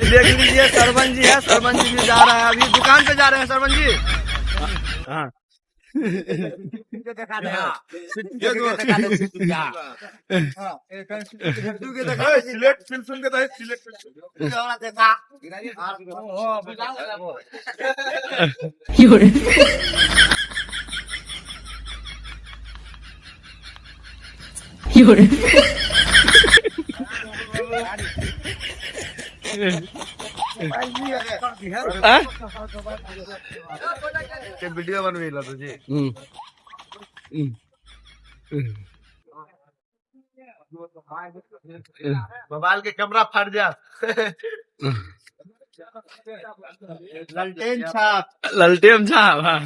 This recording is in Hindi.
देख लीजिए सरपंच जी है, सरपंच जी जा रहा है, अभी दुकान पे जा रहे हैं सरपंच जी। हाँ वीडियो बनवेला तुझे मोबाइल के कैमरा फट जा। ललटेन छाप हाँ।